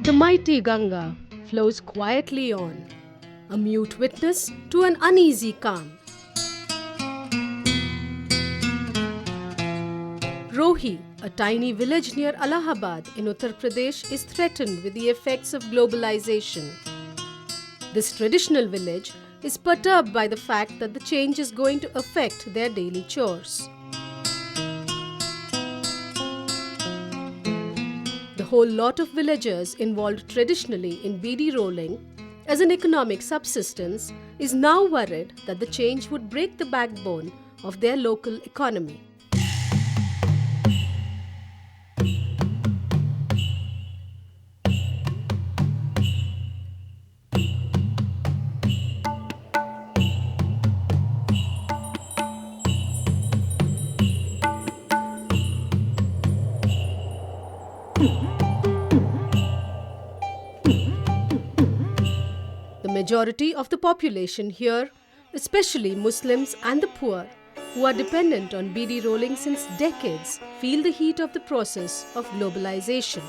The mighty Ganga flows quietly on, a mute witness to an uneasy calm. Rohi, a tiny village near Allahabad in Uttar Pradesh, is threatened with the effects of globalization. This traditional village is perturbed by the fact that the change is going to affect their daily chores. The whole lot of villagers involved traditionally in beedi rolling as an economic subsistence is now worried that the change would break the backbone of their local economy. The majority of the population here, especially Muslims and the poor, who are dependent on beedi rolling since decades, feel the heat of the process of globalization.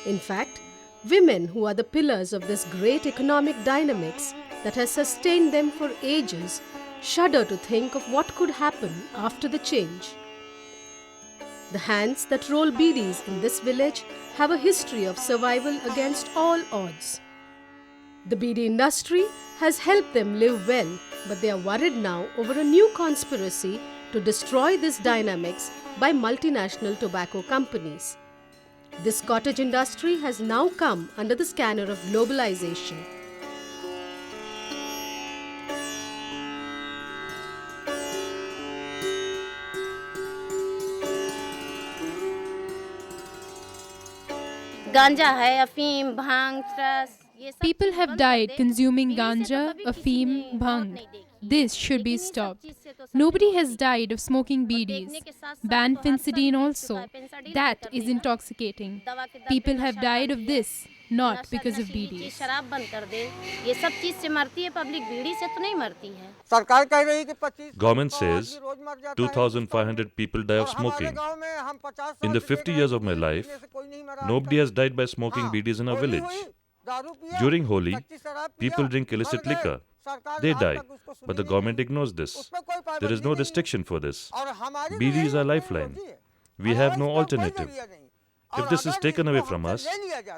In fact, women, who are the pillars of this great economic dynamics that has sustained them for ages, shudder to think of what could happen after the change. The hands that roll beedis in this village have a history of survival against all odds. The beedi industry has helped them live well, but they are worried now over a new conspiracy to destroy this dynamics by multinational tobacco companies. This cottage industry has now come under the scanner of globalization. People have died consuming ganja, afim, bhang. This should be stopped. Nobody has died of smoking beedis. Ban fentanyl also. That is intoxicating. People have died of this, not because of beedis. Government says 2,500 people die of smoking. In the 50 years of my life, nobody has died by smoking beedis in our village. During Holi, people drink illicit liquor. They die, but the government ignores this. There is no restriction for this. Beedi is our lifeline. We have no alternative. If this is taken away from us,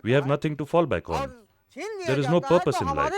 we have nothing to fall back on. There is no purpose in life.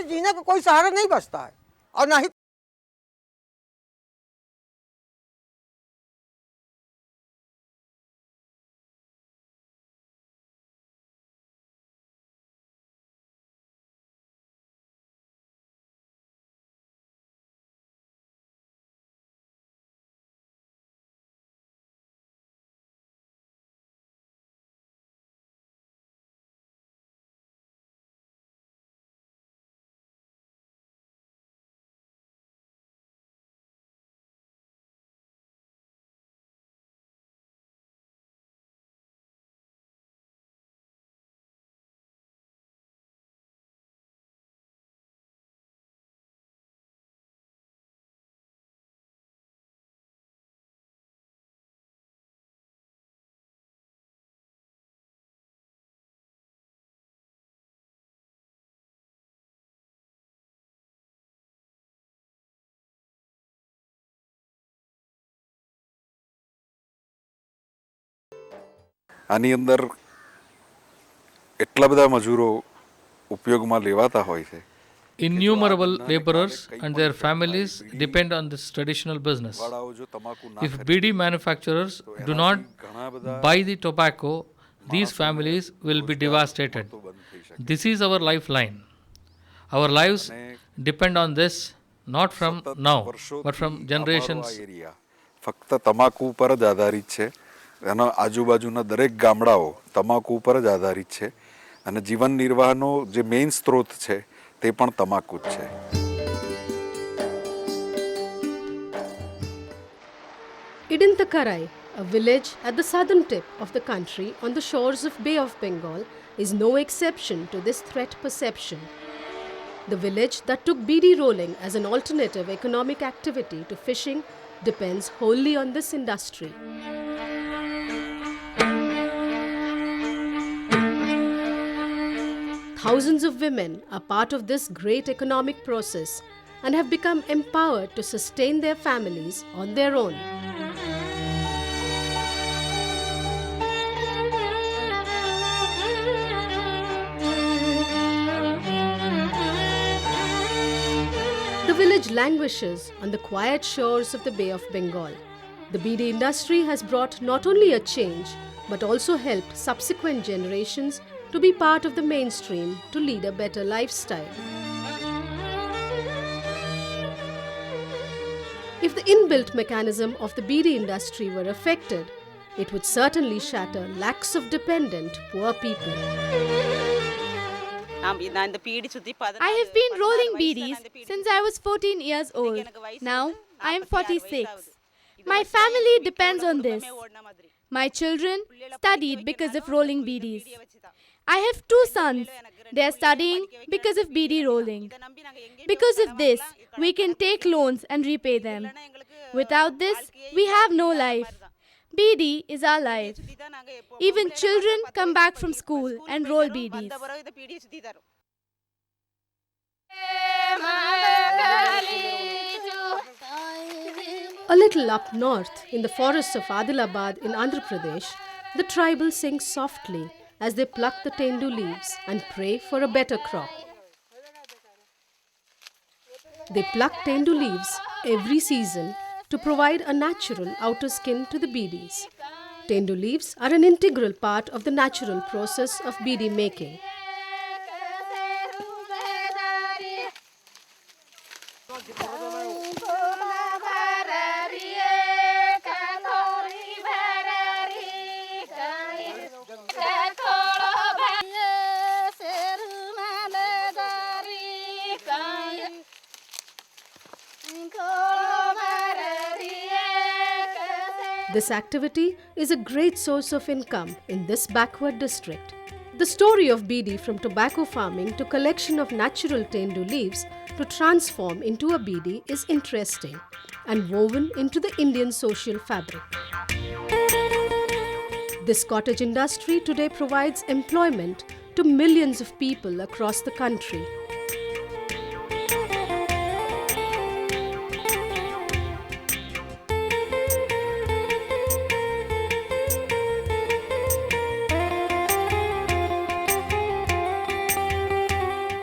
આની અંદર એટલા બધા મજૂરો ઉપયોગમાં લેવાતા હોય છે. Innumerable laborers and their families depend on this traditional business. If beedi manufacturers do not buy the tobacco, these families will be devastated. This is our lifeline. Our lives depend on this, not from now, but from generations. ફક્ત તમાકુ ઉપર જ આધારિત છે. એના આજુબાજુના દરેક ગામડાઓ તમાકુ ઉપર જ આધારિત છે અને જીવન નિર્વાહનો જે મેઇન સ્ત્રોત છે તે પણ તમાકુ જ છે. Idintakarai, a village at the southern tip of the country on the shores of Bay of Bengal, is no exception to this threat perception. The village that took beedi rolling as an alternative economic activity to fishing depends wholly on this industry. Thousands of women are part of this great economic process and have become empowered to sustain their families on their own. The village languishes on the quiet shores of the Bay of Bengal. The beedi industry has brought not only a change, but also helped subsequent generations to be part of the mainstream to lead a better lifestyle. If the inbuilt mechanism of the beedi industry were affected, it would certainly shatter lakhs of dependent poor people. I have been rolling beedies since I was 14 years old. Now I am 46. My family depends on this. My children studied because of rolling beedies. I have 2 sons. They are studying because of beedi rolling. Because of this, we can take loans and repay them. Without this, we have no life. Beedi is our life. Even children come back from school and roll beedies. A little up north, in the forests of Adilabad in Andhra Pradesh, the tribals sing softly as they pluck the tendu leaves and pray for a better crop. They pluck tendu leaves every season to provide a natural outer skin to the beedis. Tendu leaves are an integral part of the natural process of beedi making. This activity is a great source of income in this backward district. The story of beedi from tobacco farming to collection of natural tendu leaves to transform into a beedi is interesting and woven into the Indian social fabric. This cottage industry today provides employment to millions of people across the country.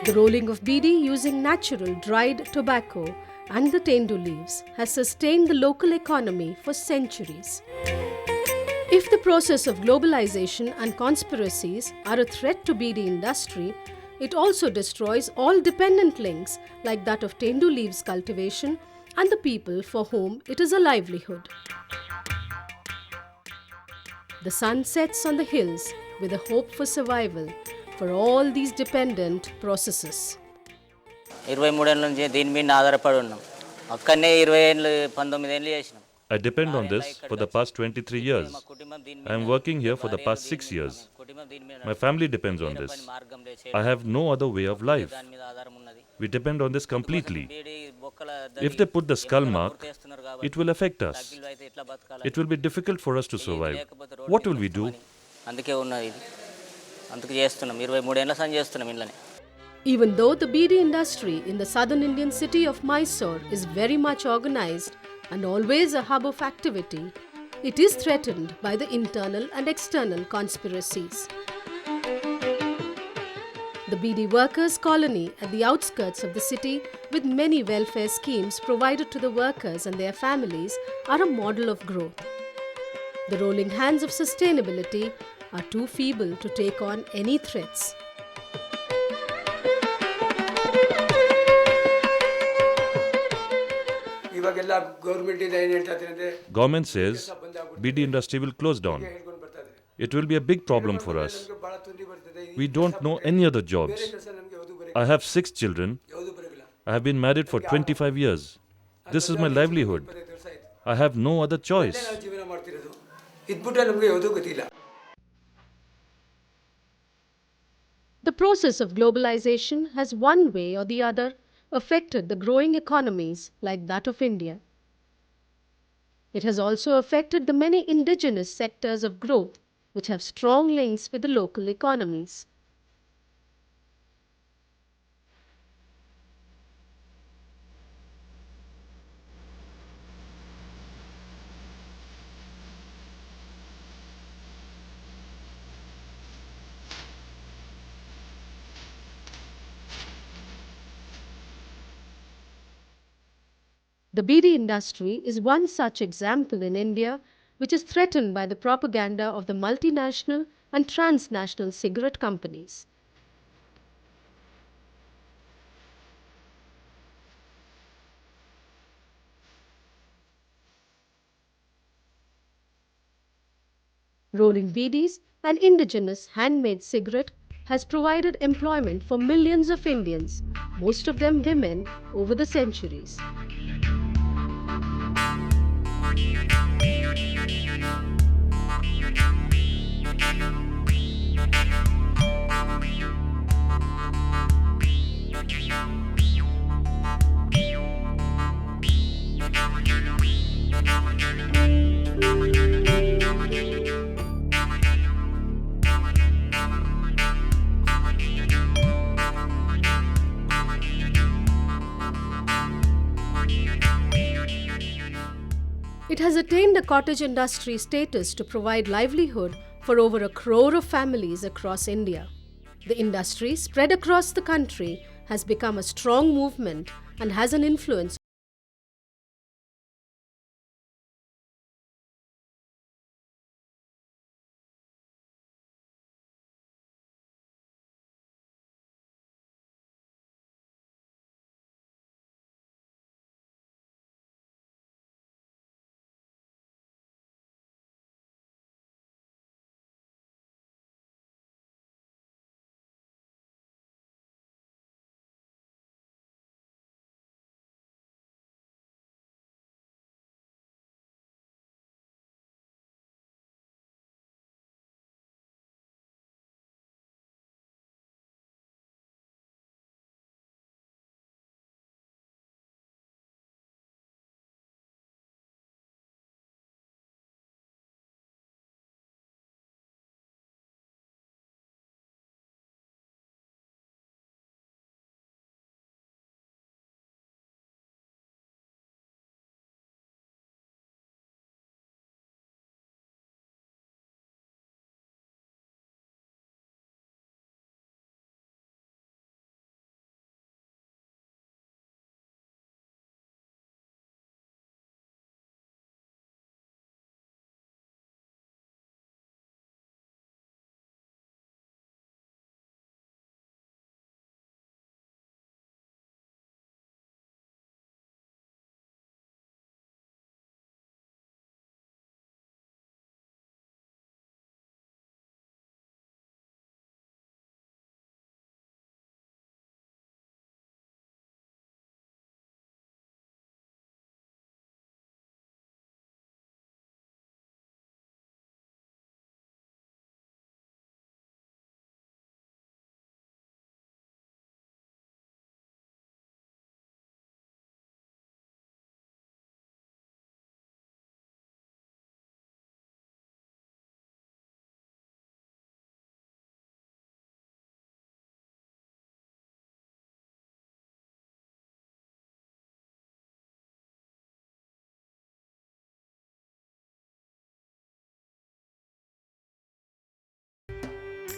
The rolling of beedi using natural dried tobacco and the tendu leaves has sustained the local economy for centuries. If the process of globalization and conspiracies are a threat to beedi industry, it also destroys all dependent links like that of tendu leaves cultivation and the people for whom it is a livelihood. The sun sets on the hills with a hope for survival for all these dependent processes. 23 ఏళ్ళ నుంచి దీని మీద ఆధారపడి ఉన్నాం. అక్కడనే 20 ఏళ్ళు 19 ఏళ్ళు చేసినాం. I depend on this for the past 23 years. I am working here for the past 6 years. My family depends on this. I have no other way of life. We depend on this completely. If they put the skull mark, it will affect us. It will be difficult for us to survive. What will we do? అందుకే ఉన్నది ఇది. అందుకే చేస్తున్నాం 23 ఏళ్ళ సంజ చేస్తున్నాం ఇళ్ళని. Even though the beedi industry in the southern Indian city of Mysore is very much organized and always a hub of activity, it is threatened by the internal and external conspiracies. The beedi workers' colony at the outskirts of the city, with many welfare schemes provided to the workers and their families, are a model of growth. The rolling hands of sustainability are too feeble to take on any threats. Government says beedi industry will close down. It will be a big problem for us. We don't know any other jobs. I have 6 children. I have been married for 25 years. This is my livelihood. I have no other choice. The process of globalization has one way or the other affected the growing economies like that of India. It has also affected the many indigenous sectors of growth which have strong links with the local economies. The beedi industry is one such example in India, which is threatened by the propaganda of the multinational and transnational cigarette companies. Rolling beedis, an indigenous handmade cigarette, has provided employment for millions of Indians, most of them women, over the centuries. It has attained a cottage industry status to provide livelihood for over 1 crore of families across India. The industry, spread across the country, has become a strong movement and has an influence.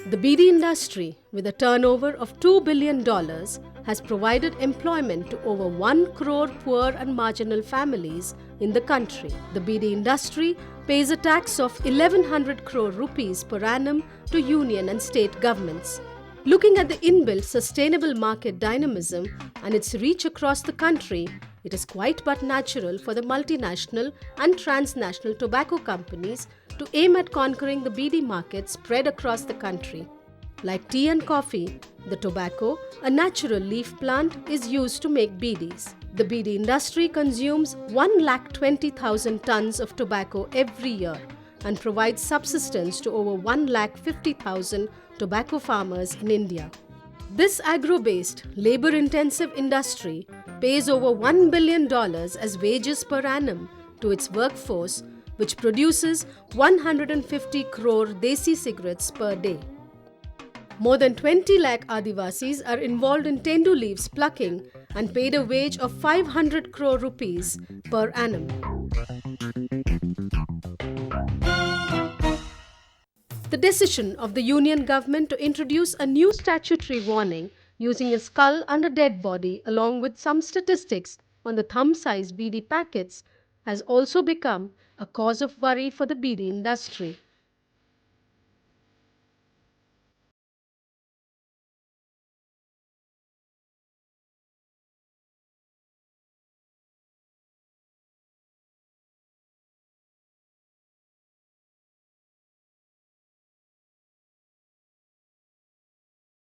The beedi industry, with a turnover of $2 billion, has provided employment to over 1 crore poor and marginal families in the country. The beedi industry pays a tax of 1100 crore rupees per annum to union and state governments. Looking at the inbuilt sustainable market dynamism and its reach across the country, it is quite but natural for the multinational and transnational tobacco companies to aim at conquering the beedi market spread across the country. Like tea and coffee, the tobacco, a natural leaf plant, is used to make beedis. The beedi industry consumes 1,20,000 tons of tobacco every year and provides subsistence to over 1,50,000 tobacco farmers in India. This agro-based, labor-intensive industry pays over $1 billion as wages per annum to its workforce, which produces 150 crore desi cigarettes per day. More than 20 lakh Adivasis are involved in tendu leaves plucking and paid a wage of 500 crore rupees per annum. The decision of the Union government to introduce a new statutory warning using a skull and a dead body along with some statistics on the thumb-sized BD packets has also become a cause of worry for the BD industry.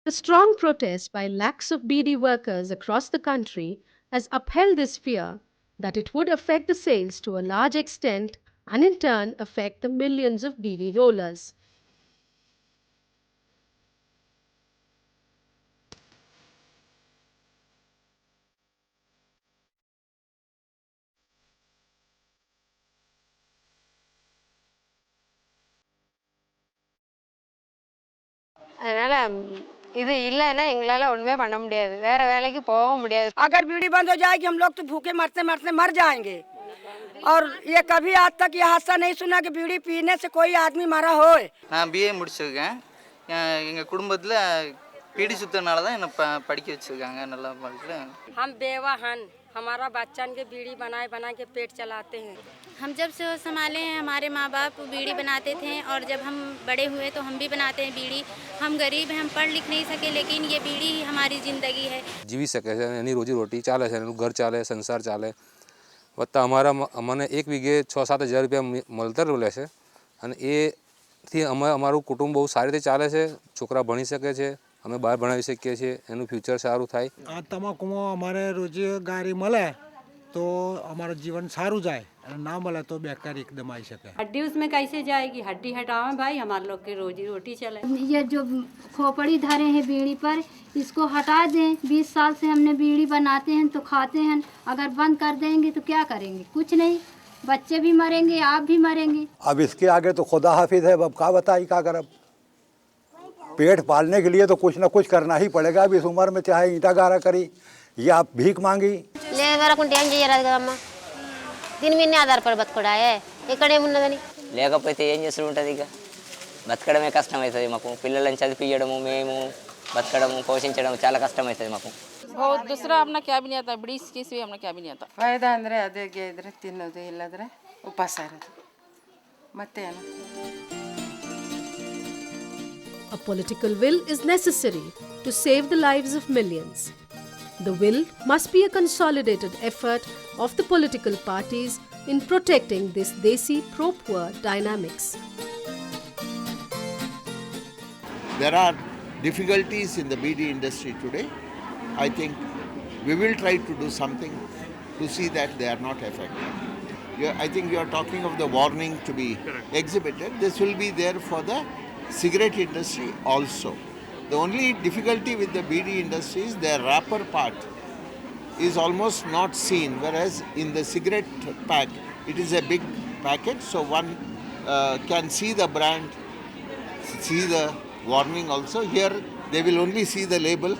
The strong protest by lakhs of BD workers across the country has upheld this fear that it would affect the sales to a large extent and in turn affect the millions of BD rollers. அதனால இது இல்லைன்னா எங்களால் ஒன்றுமே பண்ண முடியாது வேற வேலைக்கு போக முடியாது अगर बीड़ी बंद हो जाएगी हम लोग तो भूखे मरते मरते मर जाएंगे और ये कभी आज तक ये हादसा नहीं सुना कि बीड़ी पीने से कोई आदमी मरा हो நான் பிஏ முடிச்சிருக்கேன் எங்கள் குடும்பத்தில் பீடி சுத்தனால தான் என்னை படிக்க வச்சுருக்காங்க நல்லா படிக்கல हम बेवा हन हमारा बच्चन के बीड़ी बनाए बना के पेट चलाते हैं हम जब से संभाले हैं हमारे माँ बाप बीड़ी बनाते थे और जब हम बड़े हुए तो हम भी बनाते हैं बीड़ी हम गरीब हैं हम पढ़ लिख नहीं सके लेकिन ये बीड़ी ही हमारी ज़िंदगी है जीवी सके છે એની રોજીરોટી ચાલે છે એનું ઘર ચાલે સંસાર ચાલે વત્તા અમને એક વીઘે 6-7 હજાર રૂપિયા મળતર રહે છે અને એથી અમારું કુટુંબ બહુ સારી રીતે ચાલે છે છોકરા ભણી શકે છે અમે બહાર ભણાવી શકીએ છીએ એનું ફ્યુચર સારું થાય આ તમાકુમાં અમારે રોજગારી મળે તો અમારું જીવન સારું જાય અને ના મળે તો બેકાર એકદમ આવી શકે हड्डी उसमें कैसे जाएगी हड्डी हटावें भाई हमारे लोग की रोजी रोटी चले ये जो खोपड़ी धरे हैं बीड़ी पर इसको हटा दें 20 साल से हमने बीड़ी बनाते हैं तो खाते हैं अगर बंद कर देंगे तो क्या करेंगे कुछ नहीं बच्चे भी मरेंगे आप भी मरेंगे अब इसके आगे तो खुदा हाफिज है अब क्या बताई क्या करब पेट पालने के लिए तो कुछ ना कुछ करना ही पड़ेगा अब इस उम्र में चाहे ईंटा गारा करी या भीख मांगी दिन में आधार पर बतकड़ाए इकड़े मुन्नదని లేకపోతే ఏం చేస్తూ ఉంటుంది ఇక బతకడమే కష్టమవుతుంది మాకు పిల్లలను చదివించడము మేము బతకడము పోషించడం చాలా కష్టమవుతుంది మాకు बहुत दूसरा अपना क्या भी नहीं आता बीड़ी की सिवा अपना क्या भी नहीं आता फायदा ಅಂದ್ರೆ ಅದೇ ಇದ್ರೆ ತಿನ್ನೋದು ಇಲ್ಲದ್ರೆ ಉಪವಾಸ ಇರೋದು ಮತ್ತೆ ಏನು A political will is necessary to save the lives of millions. The will must be a consolidated effort of the political parties in protecting this desi pro-poor dynamics. There are difficulties in the BD industry today. I think we will try to do something to see that they are not affected. I think you are talking of the warning to be exhibited. This will be there for the cigarette industry also. The only difficulty with the BD industry is their wrapper part is almost not seen, whereas in the cigarette pack it is a big packet, so one can see the brand, see the warning also. Here they will only see the label,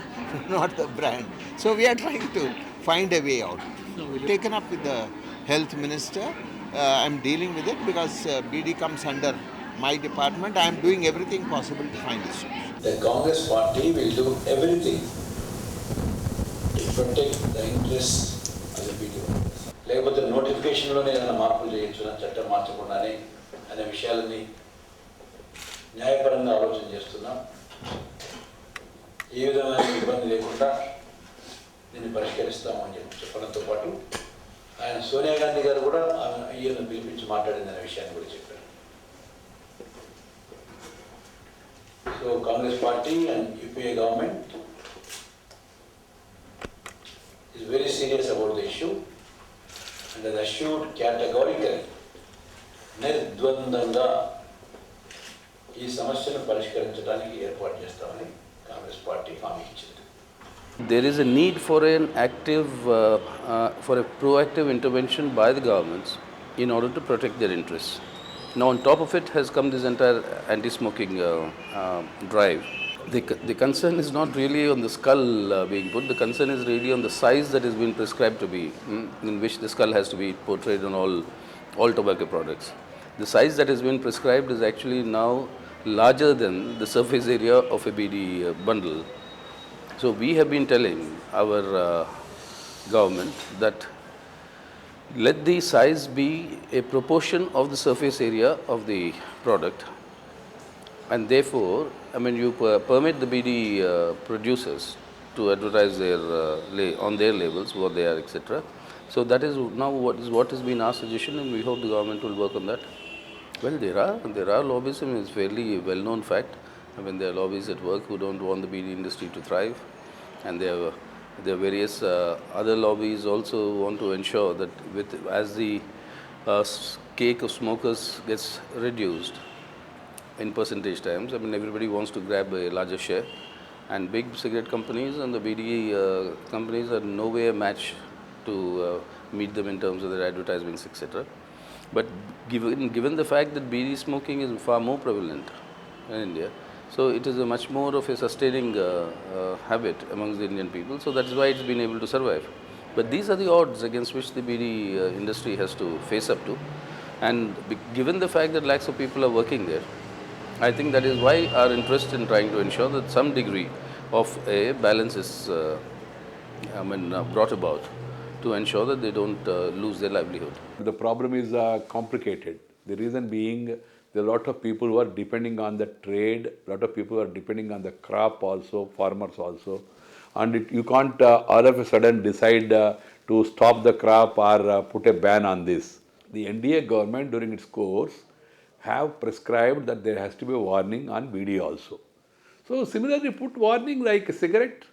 not the brand. So we are trying to find a way out. Taken up with the health minister. I'm dealing with it because BD comes under my department. I am doing everything possible to find a solution. The Congress party will do everything to protect the interests of the BD workers. లేకపోతే నోటిఫికేషన్లోనే ఏదైనా మార్పులు చేయొచ్చు చట్టం మార్చకుండానే అనే విషయాలని న్యాయపరంగా ఆలోచన చేస్తున్నాం ఏ విధమైన ఇబ్బంది లేకుండా దీన్ని పరిష్కరిస్తామని చెప్పడంతో పాటు ఆయన సోనియా గాంధీ గారు కూడా ఈయన పిలిపించి మాట్లాడిందనే విషయాన్ని కూడా చెప్పారు. So Congress party and UPA government is very serious about the issue and has assured categorically నిర్ద్వందంగా ఈ సమస్యను పరిష్కరించడానికి ఏర్పాటు చేస్తామని కాంగ్రెస్ పార్టీ హామీ ఇచ్చింది. There is a need for a proactive intervention by the governments in order to protect their interests. Now on top of it has come this entire anti-smoking drive. The concern is not really on the skull being put, the concern is really on the size that has been prescribed to be, in which the skull has to be portrayed on all tobacco products. The size that has been prescribed is actually now larger than the surface area of a BD bundle. So we have been telling our government that let the size be a proportion of the surface area of the product, and therefore, I mean, you permit the BD producers to advertise their on their labels what they are, etc. So that is now what has been our suggestion, and we hope the government will work on that. Well, there are lobbies. I mean, it's fairly well-known fact. I mean, there are lobbies at work who don't want the BD industry to thrive, and there are various other lobbies also want to ensure that as the cake of smokers gets reduced in percentage terms, I mean, everybody wants to grab a larger share, and big cigarette companies and the BD companies are no way a match to meet them in terms of their advertisements, etc. But given the fact that BD smoking is far more prevalent in India, so it is a much more of a sustaining habit amongst the Indian people. So that is why it's been able to survive. But these are the odds against which the BD industry has to face up to. And given the fact that lakhs of people are working there, I think that is why our interest in trying to ensure that some degree of a balance is brought about to ensure that they don't lose their livelihood. The problem is complicated. The reason being there are a lot of people who are depending on the trade, a lot of people who are depending on the crop also, farmers also. And you can't all of a sudden decide to stop the crop or put a ban on this. The NDA government during its course have prescribed that there has to be a warning on BD also. So similarly put warning like cigarette,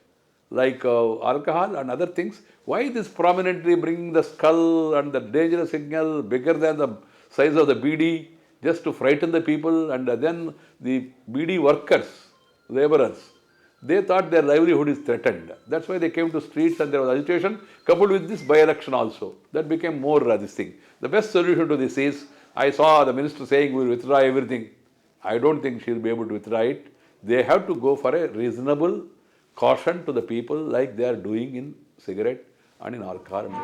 like alcohol and other things. Why this prominently bringing the skull and the dangerous signal bigger than the size of the BD just to frighten the people, and then the BD workers, laborers, they thought their livelihood is threatened. That's why they came to streets and there was agitation coupled with this by-election also. That became more this thing. The best solution to this is, I saw the minister saying we will withdraw everything. I don't think she will be able to withdraw it. They have to go for a reasonable caution to the people like they are doing in cigarette and in alcohol and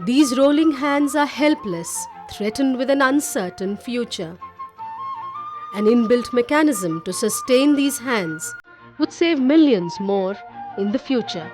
These rolling hands are helpless, threatened with an uncertain future. An inbuilt mechanism to sustain these hands would save millions more in the future.